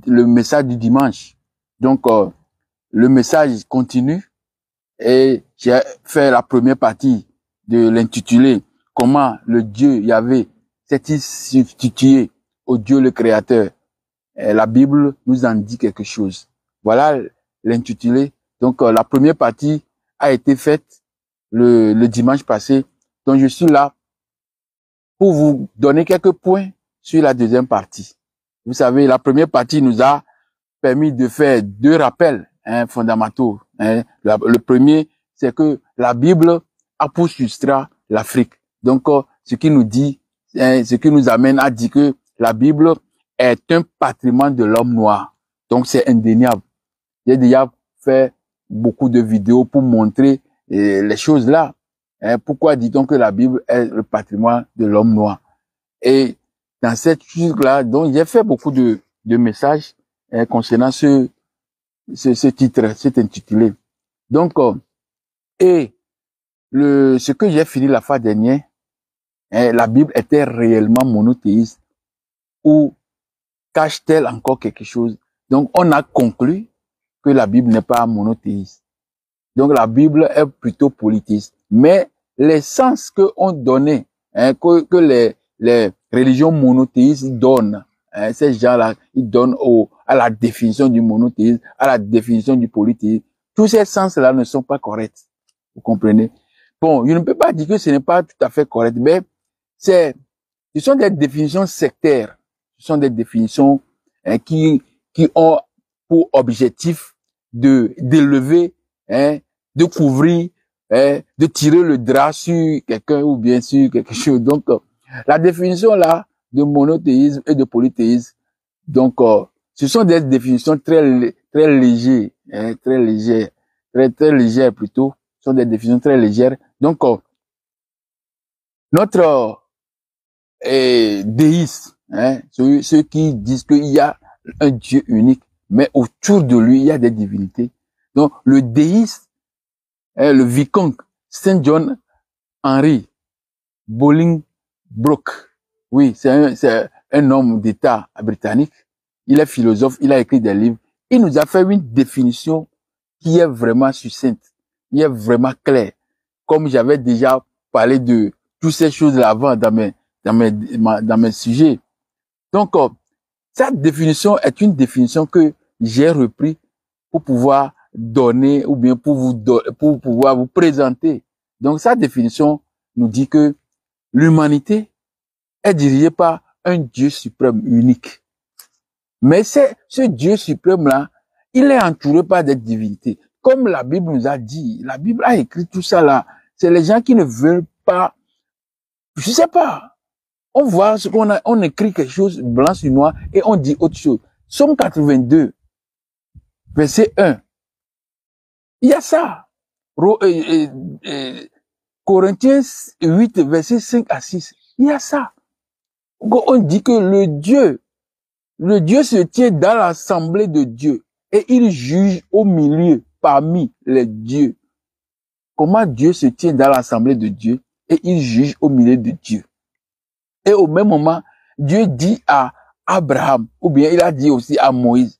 le message du dimanche. Donc, le message continue et j'ai fait la première partie de l'intitulé « Comment le Dieu Yahvé s'est-il substitué au Dieu le Créateur ?» La Bible nous en dit quelque chose. Voilà l'intitulé. Donc, la première partie a été faite le dimanche passé. Donc, je suis là pour vous donner quelques points sur la deuxième partie. Vous savez, la première partie nous a permis de faire deux rappels fondamentaux. Le premier, c'est que la Bible a pour substrat l'Afrique. Donc, ce qui nous dit, ce qui nous amène à dire que la Bible est un patrimoine de l'homme noir. Donc, c'est indéniable. J'ai déjà fait beaucoup de vidéos pour montrer les choses là. Pourquoi dit-on que la Bible est le patrimoine de l'homme noir? Et dans cette chose-là, donc, j'ai fait beaucoup de messages concernant ce titre, cet intitulé. Donc, ce que j'ai fini la fois dernière, la Bible était réellement monothéiste ou cache-t-elle encore quelque chose? Donc, on a conclu que la Bible n'est pas monothéiste. Donc, la Bible est plutôt polythéiste. Mais les sens que on donnait, que les religions monothéistes donnent, ces gens-là, ils donnent à la définition du monothéisme, à la définition du polythéisme. Tous ces sens-là ne sont pas corrects. Vous comprenez? Bon, je ne peux pas dire que ce n'est pas tout à fait correct, mais ce sont des définitions sectaires. Ce sont des définitions qui ont pour objectif d'élever, de couvrir, de tirer le drap sur quelqu'un ou bien sur quelque chose. Donc, la définition là de monothéisme et de polythéisme, donc, ce sont des définitions très légères, très légères, très légères plutôt. Ce sont des définitions très légères. Donc, notre déisme, ceux qui disent qu'il y a un Dieu unique, mais autour de lui, il y a des divinités. Donc, le déisme, le vicomte Saint John Henry Bolingbroke, oui, c'est un homme d'État britannique. Il est philosophe, il a écrit des livres. Il nous a fait une définition qui est vraiment succincte, qui est vraiment claire. Comme j'avais déjà parlé de toutes ces choses-là avant dans mes sujets. Donc, cette définition est une définition que j'ai repris pour pouvoir donner ou bien pour pouvoir vous présenter. Donc, cette définition nous dit que l'humanité est dirigée par un Dieu suprême unique. Mais ce Dieu suprême-là, il est entouré par des divinités. Comme la Bible nous a dit, la Bible a écrit tout ça là. C'est les gens qui ne veulent pas, je sais pas. On voit ce qu'on a, on écrit quelque chose blanc sur noir et on dit autre chose. Somme 82, verset 1. Il y a ça. Corinthiens 8, verset 5 à 6. Il y a ça. On dit que le Dieu se tient dans l'assemblée de Dieu et il juge au milieu, parmi les dieux. Comment Dieu se tient dans l'assemblée de Dieu et il juge au milieu de Dieu. Et au même moment, Dieu dit à Abraham, ou bien il a dit aussi à Moïse,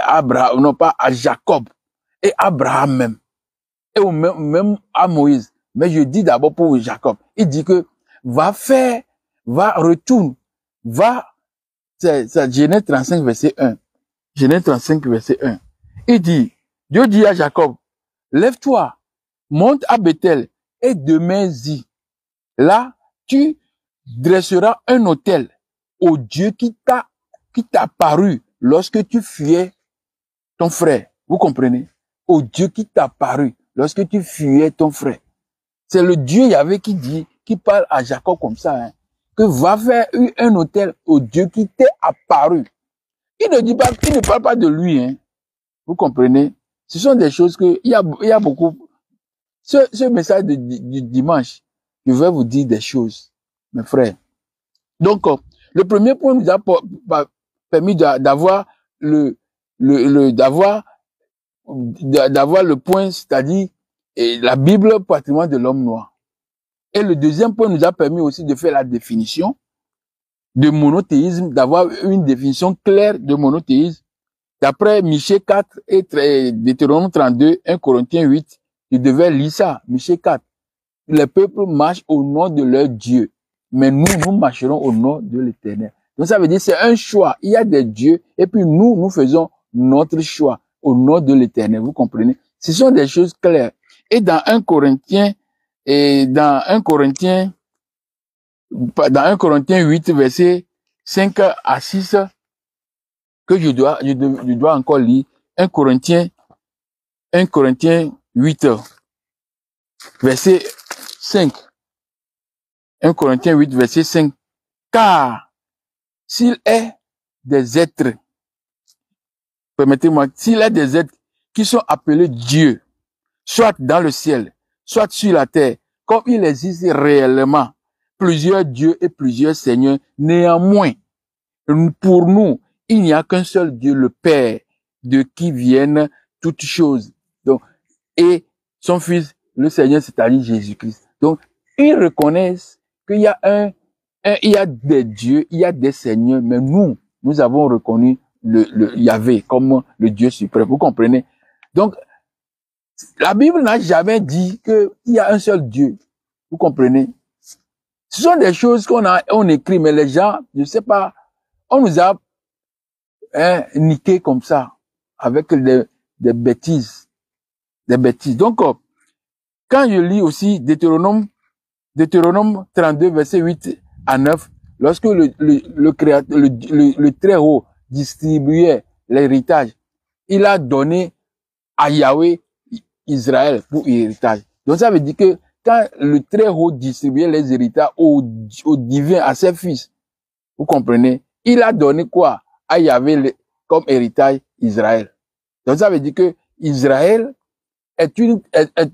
Abraham, non pas à Jacob, et Abraham même, et au même à Moïse. Mais je dis d'abord pour Jacob, il dit que retourne, c'est Genèse 35 verset 1. Genèse 35 verset 1. Il dit, Dieu dit à Jacob, lève-toi, monte à Bethel et demeure-y. Là, tu dresseras un autel au Dieu qui t'a paru lorsque tu fuyais ton frère. Vous comprenez? Au Dieu qui t'a paru lorsque tu fuyais ton frère. C'est le Dieu Yahvé qui parle à Jacob comme ça, que va faire un autel au Dieu qui t'est apparu. Il ne parle pas de lui, Vous comprenez? Ce sont des choses il y a beaucoup. Ce message du dimanche, je vais vous dire des choses, mes frères. Donc, le premier point nous a permis d'avoir le point, c'est-à-dire la Bible, patrimoine de l'homme noir. Et le deuxième point nous a permis aussi de faire la définition de monothéisme, d'avoir une définition claire de monothéisme. D'après Michée 4 et Deutéronome 32, 1 Corinthiens 8, je devais lire ça, Michée 4. Les peuples marchent au nom de leur Dieu, mais nous marcherons au nom de l'Éternel. Donc ça veut dire c'est un choix. Il y a des dieux et puis nous faisons notre choix au nom de l'Éternel. Vous comprenez? Ce sont des choses claires. Et dans 1 Corinthiens 8, verset 5 à 6, que je dois encore lire, 1 Corinthiens 8, verset 5. 1 Corinthiens 8, verset 5. Car s'il est des êtres, permettez-moi, s'il est des êtres qui sont appelés Dieu, soit dans le ciel, soit sur la terre, comme il existe réellement plusieurs dieux et plusieurs seigneurs, néanmoins, pour nous, il n'y a qu'un seul Dieu, le Père, de qui viennent toutes choses. Donc, et son Fils, le Seigneur, c'est-à-dire Jésus-Christ. Donc, ils reconnaissent qu'il y a il y a des dieux, il y a des seigneurs, mais nous avons reconnu le Yahvé comme le Dieu suprême. Vous comprenez? Donc, la Bible n'a jamais dit qu'il y a un seul Dieu. Vous comprenez? Ce sont des choses on écrit, mais les gens, je sais pas, on nous a niqué comme ça, avec des bêtises. Des bêtises. Donc, quand je lis aussi Deutéronome 32, verset 8 à 9, lorsque le créateur, le Très-Haut distribuait l'héritage, il a donné à Yahweh Israël pour héritage. Donc ça veut dire que quand le Très-Haut distribuait les héritages au divin, à ses fils, vous comprenez, il a donné quoi à Yahweh comme héritage Israël. Donc ça veut dire que Israël est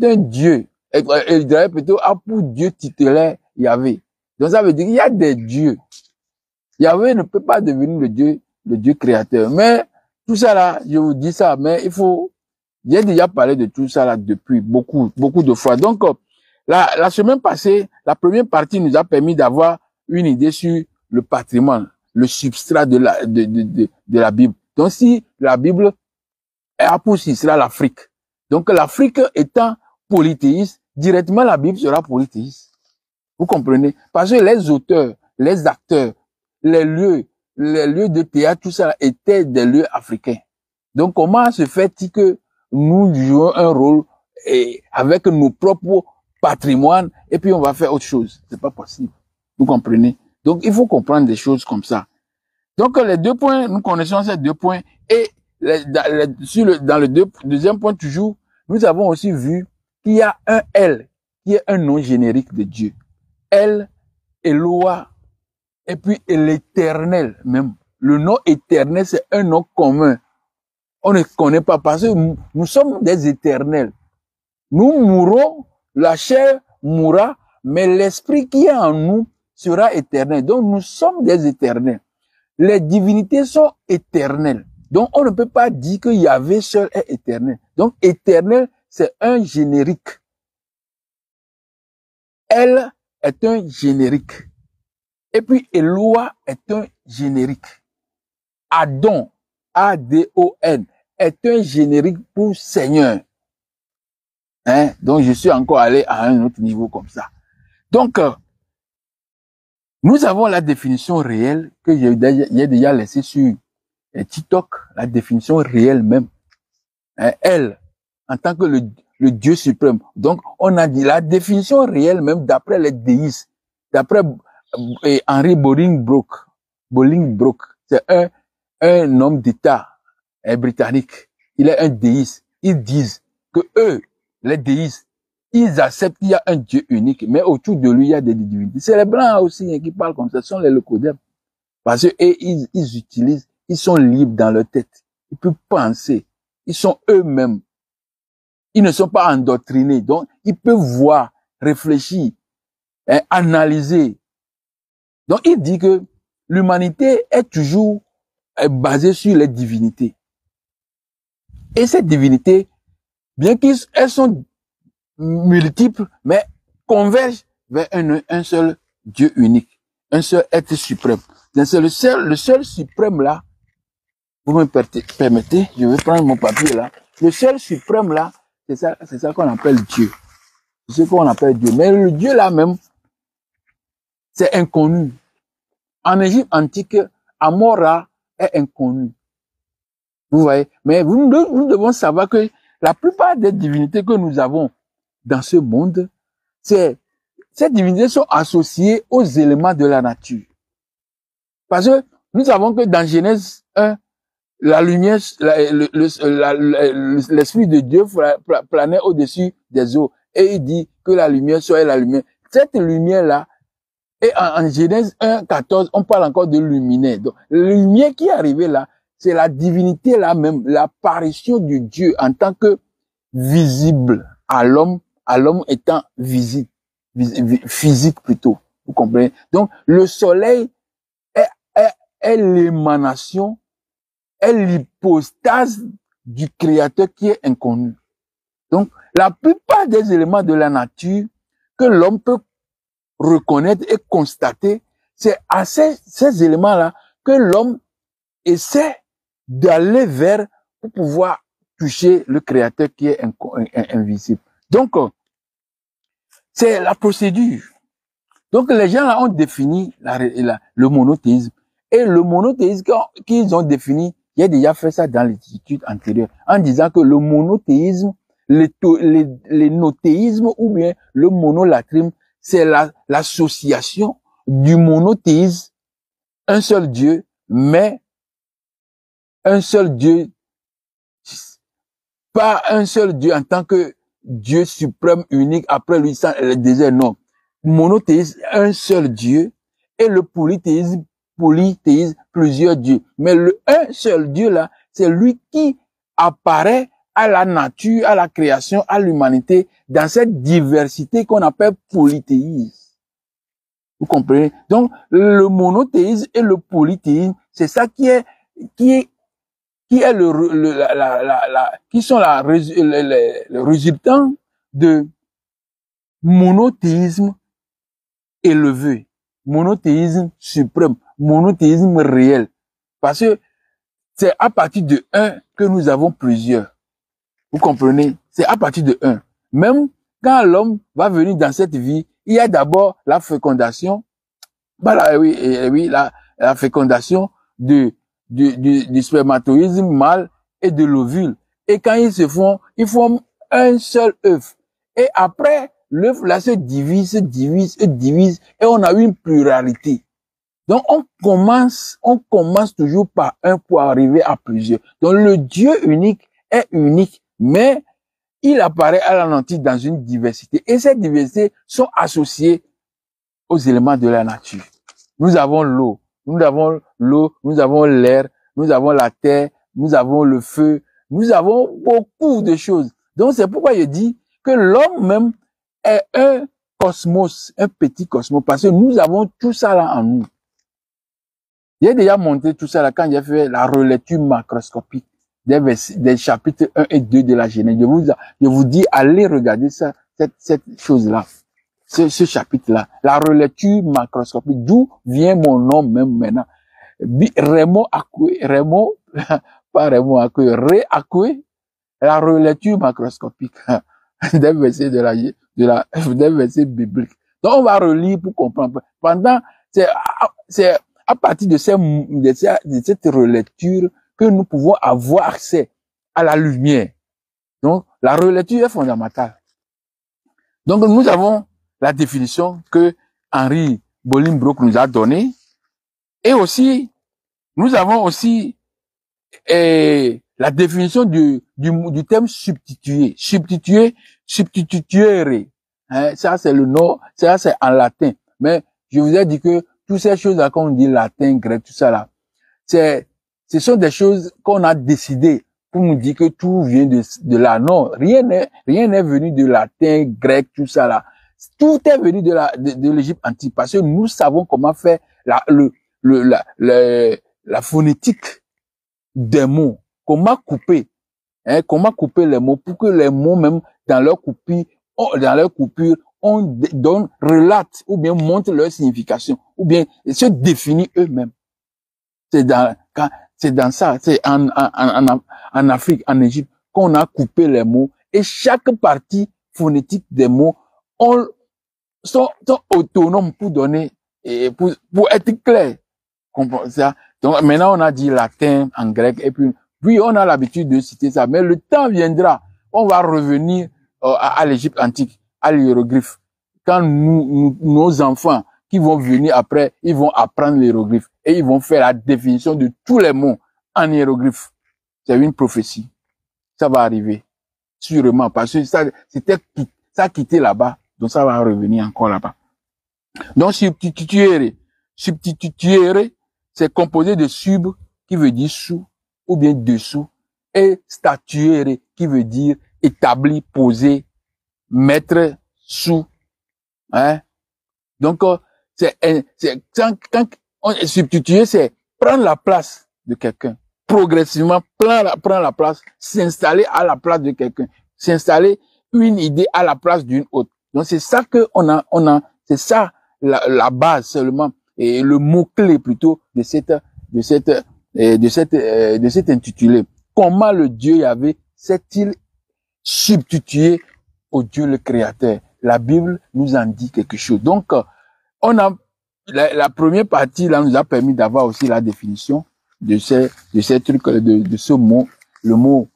un Dieu. Israël plutôt a pour Dieu titulaire Yahvé. Donc ça veut dire qu'il y a des dieux. Yahvé ne peut pas devenir le Dieu créateur. Mais tout ça là, je vous dis ça, mais j'ai déjà parlé de tout ça là depuis beaucoup de fois. Donc la semaine passée, la première partie nous a permis d'avoir une idée sur le patrimoine, le substrat de la Bible. Donc si la Bible a pour substrat l'Afrique, donc l'Afrique étant polythéiste, directement la Bible sera polythéiste. Vous comprenez? Parce que les auteurs, les acteurs, les lieux de théâtre, tout ça étaient des lieux africains. Donc comment se fait-il que nous jouons un rôle avec nos propres patrimoines et puis on va faire autre chose? C'est pas possible. Vous comprenez? Donc il faut comprendre des choses comme ça. Donc les deux points, nous connaissons ces deux points et dans le deuxième point toujours, nous avons aussi vu qu'il y a un El, qui est un nom générique de Dieu. El, Eloa, et puis l'Éternel même. Le nom éternel, c'est un nom commun. On ne connaît pas parce que nous sommes des éternels. Nous mourrons, la chair mourra, mais l'esprit qui est en nous sera éternel. Donc nous sommes des éternels. Les divinités sont éternelles. Donc on ne peut pas dire que Yahvé seul est éternel. Donc éternel, c'est un générique. Elle est un générique. Et puis Eloa est un générique. Adon, A-D-O-N, est un générique pour Seigneur. Donc je suis encore allé à un autre niveau comme ça. Donc, nous avons la définition réelle que j'ai déjà laissée sur TikTok, la définition réelle même. Elle, en tant que le Dieu suprême. Donc, on a dit la définition réelle même d'après les déistes, d'après Henry Bolingbroke, c'est un homme d'État britannique. Il est un déiste. Ils disent que eux, les déistes, ils acceptent qu'il y a un Dieu unique, mais autour de lui, il y a des divinités. C'est les Blancs aussi qui parlent comme ça, ce sont les locodèmes. Parce que ils utilisent, ils sont libres dans leur tête. Ils peuvent penser. Ils sont eux-mêmes. Ils ne sont pas endoctrinés. Donc, ils peuvent voir, réfléchir, analyser. Donc, il dit que l'humanité est toujours basée sur les divinités. Et ces divinités, bien qu'elles sont multiples, mais convergent vers un seul Dieu unique, un seul être suprême. C'est le seul suprême là. Vous me permettez, je vais prendre mon papier là. Le seul suprême là, c'est ça qu'on appelle Dieu. C'est ce qu'on appelle Dieu. Mais le Dieu là même, c'est inconnu. En Égypte antique, Amora est inconnu. Vous voyez? Mais nous devons savoir que la plupart des divinités que nous avons dans ce monde, ces divinités sont associées aux éléments de la nature. Parce que nous savons que dans Genèse 1, la lumière, l'esprit de Dieu planait au-dessus des eaux. Et il dit que la lumière soit la lumière. Cette lumière-là, et en Genèse 1, 14, on parle encore de luminaire. Donc, la lumière qui est arrivée là, c'est la divinité là même, l'apparition de Dieu en tant que visible à l'homme étant visible, physique plutôt. Vous comprenez? Donc, le soleil est l'émanation, est l'hypostase du créateur qui est inconnu. Donc, la plupart des éléments de la nature que l'homme peut reconnaître et constater, c'est à ces éléments-là que l'homme essaie d'aller vers pour pouvoir toucher le créateur qui est invisible. Donc, c'est la procédure. Donc, les gens là ont défini le monothéisme. Et le monothéisme qu'ils ont défini, j'ai déjà fait ça dans les études antérieures, en disant que le monothéisme, les nothéismes ou bien le monolatrisme, c'est l'association du monothéisme, un seul Dieu, mais un seul Dieu, pas un seul Dieu en tant que Dieu suprême, unique, après lui, sans le désert, non. Monothéisme, un seul Dieu, et le polythéisme, plusieurs dieux. Mais le un seul Dieu là, c'est lui qui apparaît à la nature, à la création, à l'humanité, dans cette diversité qu'on appelle polythéisme. Vous comprenez? Donc, le monothéisme et le polythéisme, c'est ça qui sont le résultant de monothéisme élevé, monothéisme suprême, monothéisme réel. Parce que c'est à partir de un que nous avons plusieurs. Vous comprenez? C'est à partir de un. Même quand l'homme va venir dans cette vie, il y a d'abord la fécondation. Voilà, la fécondation du spermatozoïde mâle et de l'ovule. Et quand ils ils forment un seul œuf. Et après, l'œuf là se divise, et on a une pluralité. Donc, on commence toujours par un pour arriver à plusieurs. Donc, le Dieu unique est unique, mais il apparaît à l'anéanti dans une diversité. Et ces diversités sont associées aux éléments de la nature. Nous avons l'eau, nous avons l'air, nous avons la terre, nous avons le feu, nous avons beaucoup de choses. Donc, c'est pourquoi je dis que l'homme même est un cosmos, un petit cosmos, parce que nous avons tout ça là en nous. J'ai déjà montré tout ça là quand j'ai fait la relecture macroscopique des chapitres 1 et 2 de la Genèse. Je vous dis, allez regarder ça, cette chose-là, ce chapitre-là, la relecture macroscopique, d'où vient mon nom même maintenant. Raymond Akoué, pas Raymond Akoué, Ré Akoué, la relecture macroscopique des versets des versets bibliques. Donc on va relire pour comprendre. C'est à partir de cette relecture que nous pouvons avoir accès à la lumière. Donc, la relecture est fondamentale. Donc, nous avons la définition que Henry Bolingbroke nous a donnée. Et aussi, nous avons aussi la définition du terme substitué. Substituere. Hein, ça, c'est le nom, ça, c'est en latin. Mais je vous ai dit que toutes ces choses-là, qu'on dit latin, grec, tout ça là, ce sont des choses qu'on a décidé pour nous dire que tout vient de là. Non, rien n'est venu de latin, grec, tout ça là. Tout est venu de l'Égypte antique parce que nous savons comment faire la phonétique des mots. Comment couper les mots pour que les mots même dans leur coupure, on relate ou bien montre leur signification ou bien se définit eux-mêmes. C'est dans ça, c'est en Afrique, en Égypte, qu'on a coupé les mots et chaque partie phonétique des mots sont autonomes pour donner et pour être clair. Ça. Donc maintenant on a dit latin en grec et puis on a l'habitude de citer ça, mais le temps viendra, on va revenir à l'Égypte antique, à l'hiéroglyphe. Quand nos enfants qui vont venir après, ils vont apprendre l'hiéroglyphe et ils vont faire la définition de tous les mots en hiéroglyphe. C'est une prophétie. Ça va arriver. Sûrement. Parce que ça a quitté là-bas. Donc ça va revenir encore là-bas. Donc substituere, c'est composé de sub qui veut dire sous ou bien dessous et statuere qui veut dire établi, posé, mettre sous. Hein? Donc quand on substituer, c'est prendre la place de quelqu'un. Progressivement prendre la place, s'installer à la place de quelqu'un, s'installer une idée à la place d'une autre. Donc c'est ça que on a, c'est ça la base seulement et le mot clé plutôt de cet intitulé. Comment le Dieu Yahvé s'est-il substitué au Dieu le Créateur? La Bible nous en dit quelque chose. Donc on a la première partie là nous a permis d'avoir aussi la définition de ces trucs, de ce mot, le mot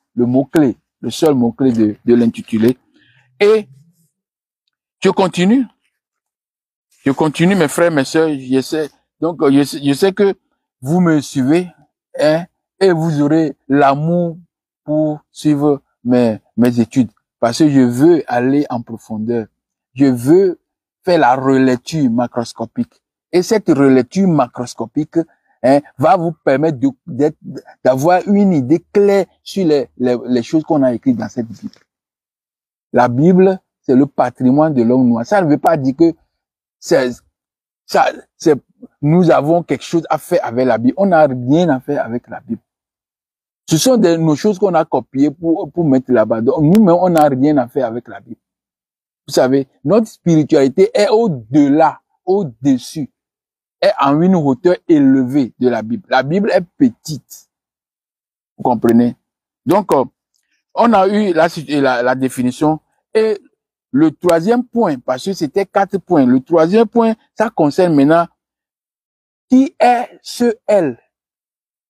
clé, le seul mot clé de l'intitulé. Et je continue, mes frères, mes sœurs, je sais que vous me suivez, hein, et vous aurez l'amour pour suivre mes études, parce que je veux aller en profondeur. Je veux faire la relecture macroscopique. Et cette relecture macroscopique, hein, va vous permettre d'avoir une idée claire sur les choses qu'on a écrites dans cette Bible. La Bible, c'est le patrimoine de l'homme noir. Ça ne veut pas dire que nous avons quelque chose à faire avec la Bible. On n'a rien à faire avec la Bible. Ce sont nos choses qu'on a copiées pour mettre là-bas. Donc, nous-mêmes, on n'a rien à faire avec la Bible. Vous savez, notre spiritualité est au-delà, au-dessus, est en une hauteur élevée de la Bible. La Bible est petite. Vous comprenez? Donc, on a eu la définition. Et le troisième point, parce que c'était 4 points, le troisième point, ça concerne maintenant qui est ce elle,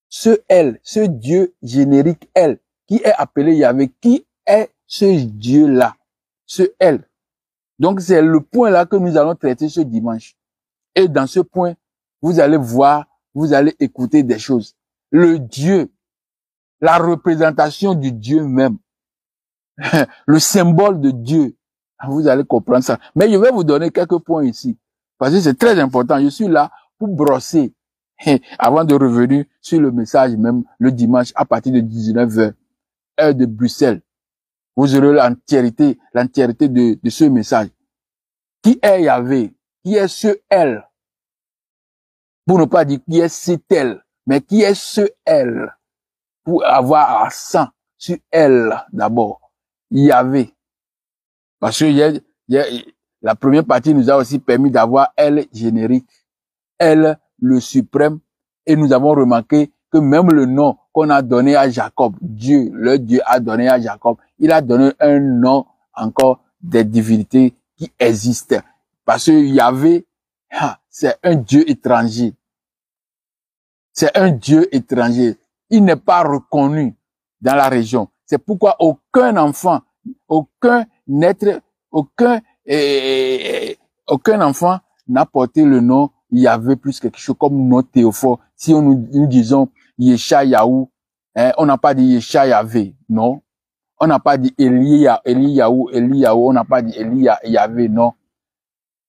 ce Dieu générique elle, qui est appelé Yahvé, qui est ce Dieu-là, ce elle. Donc c'est le point là que nous allons traiter ce dimanche. Et dans ce point, vous allez voir, vous allez écouter des choses. Le Dieu, la représentation du Dieu même, le symbole de Dieu. Vous allez comprendre ça. Mais je vais vous donner quelques points ici. Parce que c'est très important. Je suis là pour brosser. Avant de revenir sur le message même le dimanche à partir de 19h, heure de Bruxelles. Vous aurez l'entièreté de ce message. Qui est Yahvé? Qui est ce elle? Pour ne pas dire qui est cet elle, mais qui est ce elle? Pour avoir accent sur elle d'abord. Yahvé. Parce que la première partie nous a aussi permis d'avoir elle générique, elle le suprême, et nous avons remarqué que même le nom qu'on a donné à Jacob, Dieu, le Dieu a donné à Jacob, il a donné un nom encore des divinités qui existent. Parce que Yahvé, c'est un Dieu étranger. C'est un Dieu étranger. Il n'est pas reconnu dans la région. C'est pourquoi aucun enfant, aucun enfant n'a porté le nom Yahvé plus quelque chose comme nom Théophore. Si nous disons Yesha Yahou, hein, on n'a pas dit Yesha Yahvé, non. On n'a pas dit Eli Yahou, on n'a pas dit Eli Yahvé, non.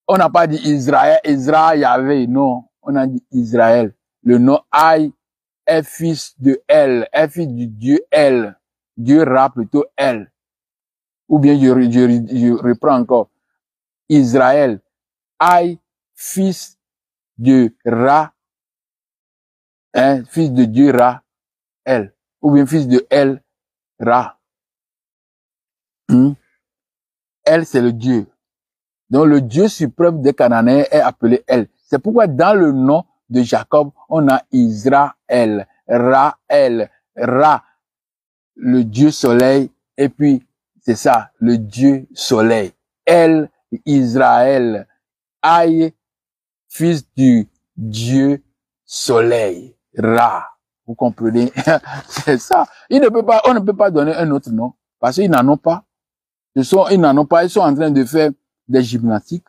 On n'a pas dit Israël Yahvé, non. On a dit Israël. Le nom Aï est fils de El, est fils du Dieu El. Dieu Ra plutôt El. Ou bien je reprends encore. Israël, Aï, fils de Ra, hein, fils de Dieu Ra, El. Ou bien fils de El, Ra. El, c'est le Dieu. Donc le Dieu suprême des Cananéens est appelé El. C'est pourquoi dans le nom de Jacob, on a Israël. El, Ra, le Dieu soleil, et puis c'est ça, le Dieu soleil. El, Israël, Aïe, fils du Dieu soleil, Ra. Vous comprenez? C'est ça. On ne peut pas donner un autre nom, parce qu'ils n'en ont pas. Ils n'en ont pas, ils sont en train de faire des gymnastiques.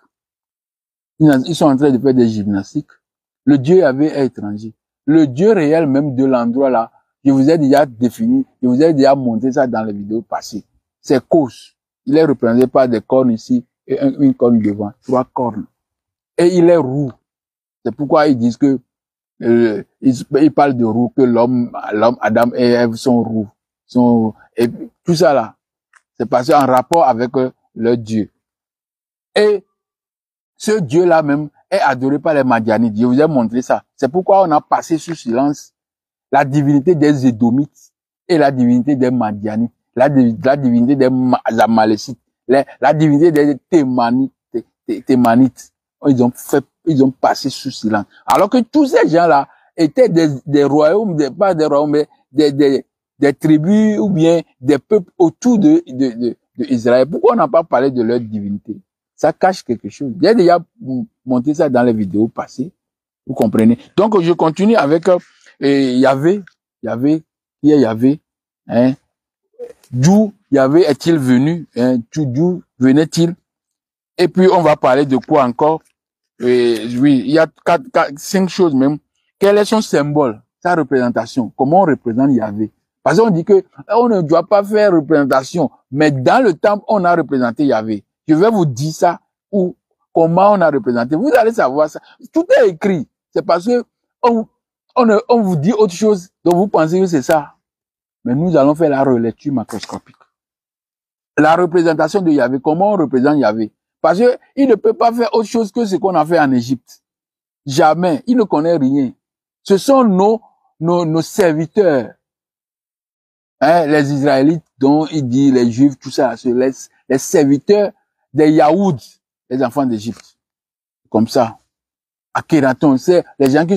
Ils sont en train de faire des gymnastiques. Le Dieu Yahvé est étranger. Le Dieu réel même de l'endroit là, je vous ai déjà défini, je vous ai déjà montré ça dans les vidéos passées. C'est Cos. Il est représenté par des cornes ici et une corne devant, 3 cornes. Et il est roux. C'est pourquoi ils disent que ils parlent de roux, que l'homme, Adam et Ève sont roux. Et tout ça là, c'est passé en rapport avec leur Dieu. Et ce Dieu-là même est adoré par les Madianites. Je vous ai montré ça. C'est pourquoi on a passé sous silence la divinité des Édomites et la divinité des Madianites, la divinité des Amalécites, la divinité des Thémanites. Ils ont passé sous silence. Alors que tous ces gens-là étaient des royaumes, pas des royaumes, mais des tribus ou bien des peuples autour de Israël. Pourquoi on n'a pas parlé de leur divinité? Ça cache quelque chose. J'ai déjà montré ça dans les vidéos passées. Vous comprenez? Donc, je continue avec Yahvé. Yahvé, qui est Yahvé? Hein? D'où Yahvé est-il venu? Hein? D'où venait-il? Et puis, on va parler de quoi encore? Oui, il y a 5 choses même. Quel est son symbole? Sa représentation? Comment on représente Yahvé? Parce qu'on dit que on ne doit pas faire représentation. Mais dans le temple, on a représenté Yahvé. Je vais vous dire ça, ou comment on a représenté. Vous allez savoir ça. Tout est écrit. C'est parce que on vous dit autre chose, donc vous pensez que c'est ça. Mais nous allons faire la relecture macroscopique. La représentation de Yahvé. Comment on représente Yahvé? Parce que il ne peut pas faire autre chose que ce qu'on a fait en Égypte. Jamais. Il ne connaît rien. Ce sont nos serviteurs. Hein, les Israélites, dont il dit les Juifs, tout ça, les serviteurs des Yaouds, les enfants d'Égypte. Comme ça. Akhenaton, c'est les gens qui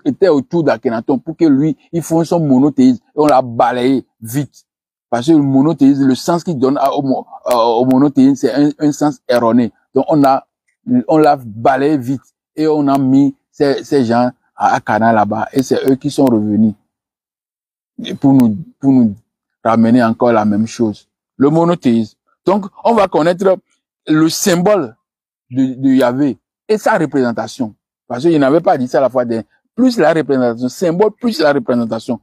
étaient autour d'Akhenaton pour que lui, ils font son monothéisme. Et on l'a balayé vite. Parce que le monothéisme, le sens qu'il donne au monothéisme, c'est un sens erroné. Donc on l'a balayé vite. Et on a mis ces gens à Cana là-bas. Et c'est eux qui sont revenus. Pour nous ramener encore la même chose. Le monothéisme. Donc, on va connaître le symbole de Yahvé et sa représentation. Parce qu'il n'avait pas dit ça la fois dernière. Plus la représentation, symbole plus la représentation.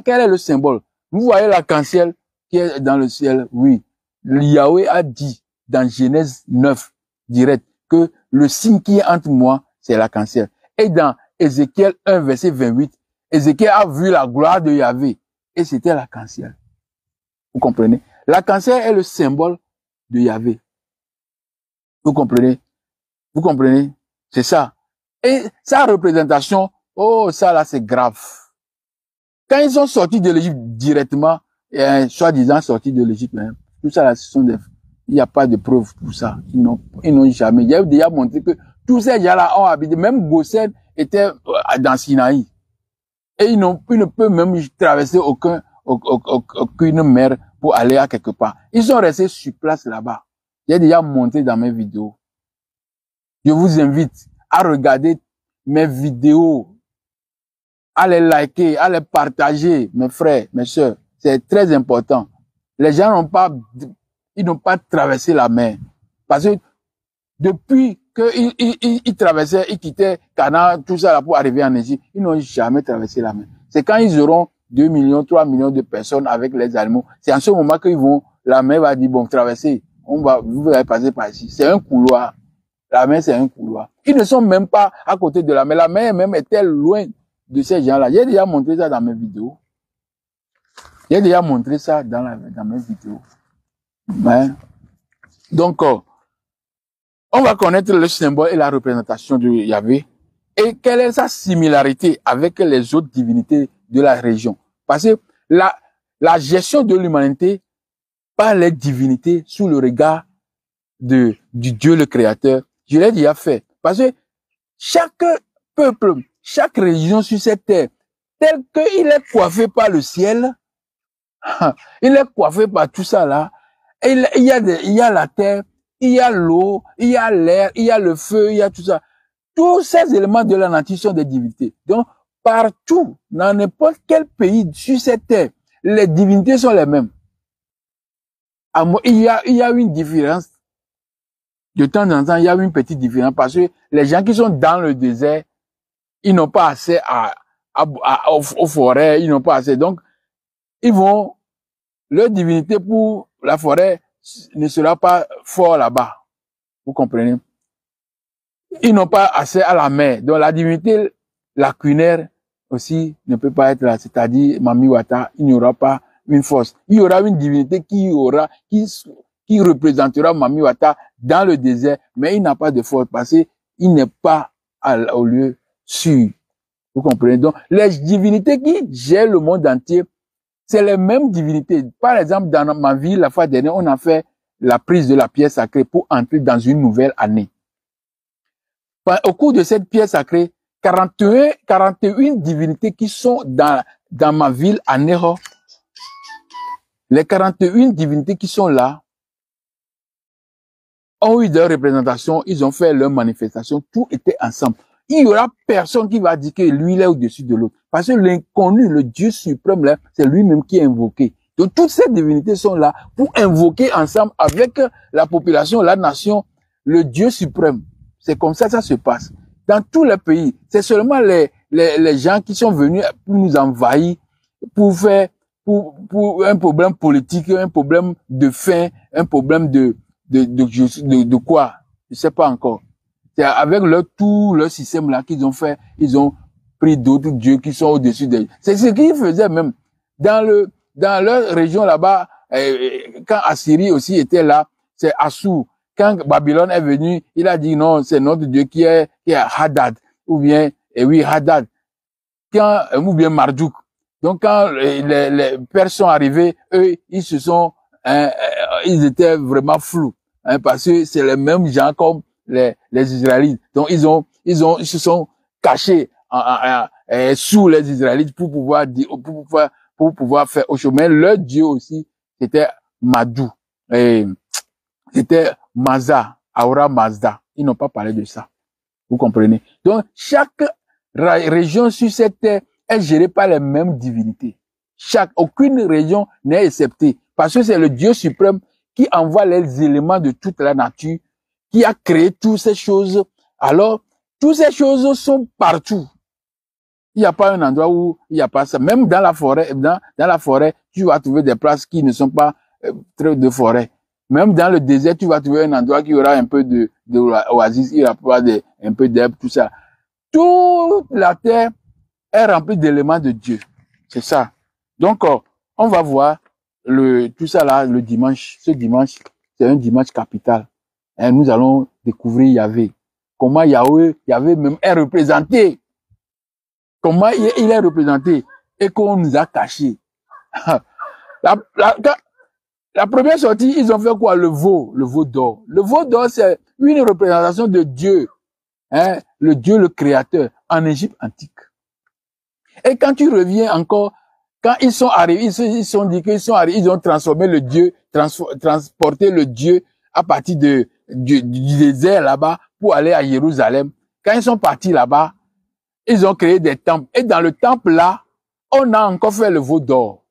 Quel est le symbole? Vous voyez l'arc-en-ciel qui est dans le ciel? Oui. Yahvé a dit dans Genèse 9, direct, que le signe qui est entre moi, c'est l'arc-en-ciel. Et dans Ézéchiel 1, verset 28, Ézéchiel a vu la gloire de Yahvé. Et c'était l'arc-en-ciel. Vous comprenez? L'arc-en-ciel est le symbole de Yahvé. Vous comprenez? Vous comprenez? C'est ça. Et sa représentation, oh, ça là, c'est grave. Quand ils sont sortis de l'Égypte directement, soi-disant sortis de l'Égypte, tout ça là, il n'y a pas de preuve pour ça. Ils n'ont jamais. J'ai déjà montré que tous ces gens-là ont habité, même Gossène était dans Sinaï. Et ils ne peuvent même traverser aucune mer pour aller à quelque part. Ils sont restés sur place là-bas. J'ai déjà montré dans mes vidéos. Je vous invite à regarder mes vidéos, à les liker, à les partager, mes frères, mes sœurs. C'est très important. Les gens n'ont pas traversé la mer. Parce que depuis qu'ils traversaient, ils quittaient Canaan, tout ça là pour arriver en Égypte, ils n'ont jamais traversé la mer. C'est quand ils auront 2 millions, 3 millions de personnes avec les animaux. C'est en ce moment la mer va dire, bon, traverser, vous allez passer par ici. C'est un couloir. La mer, c'est un couloir. Ils ne sont même pas à côté de la mer. La mer même était loin de ces gens-là. J'ai déjà montré ça dans mes vidéos. J'ai déjà montré ça dans mes vidéos. Ouais. Donc, on va connaître le symbole et la représentation de Yahvé. Et quelle est sa similarité avec les autres divinités de la région? Parce que la gestion de l'humanité par les divinités sous le regard du Dieu le Créateur, je l'ai déjà fait. Parce que chaque peuple, chaque région sur cette terre tel qu'il est coiffé par le ciel, il est coiffé par tout ça là. Et il y a la terre, il y a l'eau, il y a l'air, il y a le feu, il y a tout ça. Tous ces éléments de la nature sont des divinités. Donc, partout, dans n'importe quel pays sur cette terre, les divinités sont les mêmes. Il y a une différence. De temps en temps, il y a une petite différence parce que les gens qui sont dans le désert, ils n'ont pas accès aux forêts, ils n'ont pas accès. Donc, leur divinité pour la forêt ne sera pas fort là-bas. Vous comprenez? Ils n'ont pas accès à la mer. Donc, la divinité lacunaire aussi ne peut pas être là. C'est-à-dire, Mami Wata, il n'y aura pas une force. Il y aura une divinité qui représentera Mami Wata dans le désert, mais il n'a pas de force parce qu'il n'est pas au lieu sûr. Vous comprenez? Donc, les divinités qui gèrent le monde entier, c'est les mêmes divinités. Par exemple, dans ma ville, la fois dernière, on a fait la prise de la pierre sacrée pour entrer dans une nouvelle année. Au cours de cette pierre sacrée, 41 divinités qui sont dans ma ville à Nero, les 41 divinités qui sont là ont eu leur représentation, ils ont fait leur manifestation, tout était ensemble. Il y aura personne qui va dire que lui, il est au-dessus de l'autre. Parce que l'inconnu, le Dieu suprême, là, c'est lui-même qui est invoqué. Donc, toutes ces divinités sont là pour invoquer ensemble avec la population, la nation, le Dieu suprême. C'est comme ça, ça se passe. Dans tous les pays, c'est seulement les gens qui sont venus pour nous envahir, pour un problème politique, un problème de faim, un problème de quoi? Je sais pas encore. C'est avec tout leur système là qu'ils ont fait, ils ont pris d'autres dieux qui sont au-dessus d'eux. C'est ce qu'ils faisaient même. Dans leur région là-bas, quand Assyrie aussi était là, c'est Assur. Quand Babylone est venu, il a dit non, c'est notre dieu qui est Hadad. Ou bien, Hadad. Ou bien Marduk. Donc quand les Perses sont arrivés, eux, ils étaient vraiment flous. Parce que c'est les mêmes gens comme les Israélites. Donc ils se sont cachés sous les Israélites pour pouvoir faire au chemin. Leur dieu aussi, c'était Madou. C'était Mazda, Aura Mazda. Ils n'ont pas parlé de ça. Vous comprenez? Donc, chaque région sur cette terre est gérée par les mêmes divinités. Aucune région n'est exceptée. Parce que c'est le Dieu suprême qui envoie les éléments de toute la nature, qui a créé toutes ces choses. Alors, toutes ces choses sont partout. Il n'y a pas un endroit où il n'y a pas ça. Même dans la forêt, tu vas trouver des places qui ne sont pas très de forêt. Même dans le désert, tu vas trouver un endroit qui aura un peu de oasis, il y aura un peu d'herbe, tout ça. Toute la terre est remplie d'éléments de Dieu. C'est ça. Donc, on va voir tout ça là, le dimanche. Ce dimanche, c'est un dimanche capital. Et nous allons découvrir Yahvé. Comment Yahvé même est représenté. Comment il est représenté et qu'on nous a caché. La première sortie, ils ont fait quoi? Le veau d'or. Le veau d'or, c'est une représentation de Dieu, le Dieu, le Créateur, en Égypte antique. Et quand tu reviens encore, quand ils sont arrivés, ils sont dit qu'ils sont arrivés, ils ont transformé le Dieu, transporté le Dieu à partir du désert là-bas pour aller à Jérusalem. Quand ils sont partis là-bas, ils ont créé des temples. Et dans le temple là, on a encore fait le veau d'or.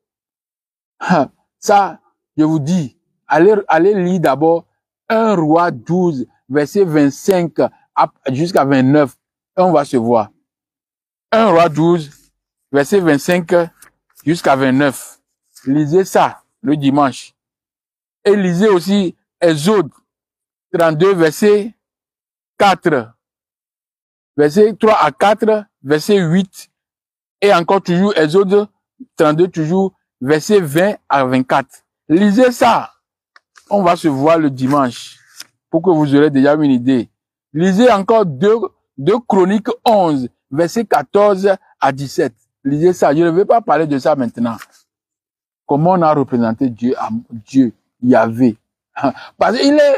Ça, je vous dis, allez lire d'abord 1 Roi 12, verset 25 jusqu'à 29. Et on va se voir. 1 Roi 12, verset 25 jusqu'à 29. Lisez ça le dimanche. Et lisez aussi Exode 32, verset 4. Verset 3 à 4, verset 8. Et encore toujours Exode 32, toujours verset 20 à 24. Lisez ça. On va se voir le dimanche pour que vous aurez déjà une idée. Lisez encore 2 Chroniques 11, verset 14 à 17. Lisez ça. Je ne vais pas parler de ça maintenant. Comment on a représenté Dieu, Yahvé. Parce qu'il est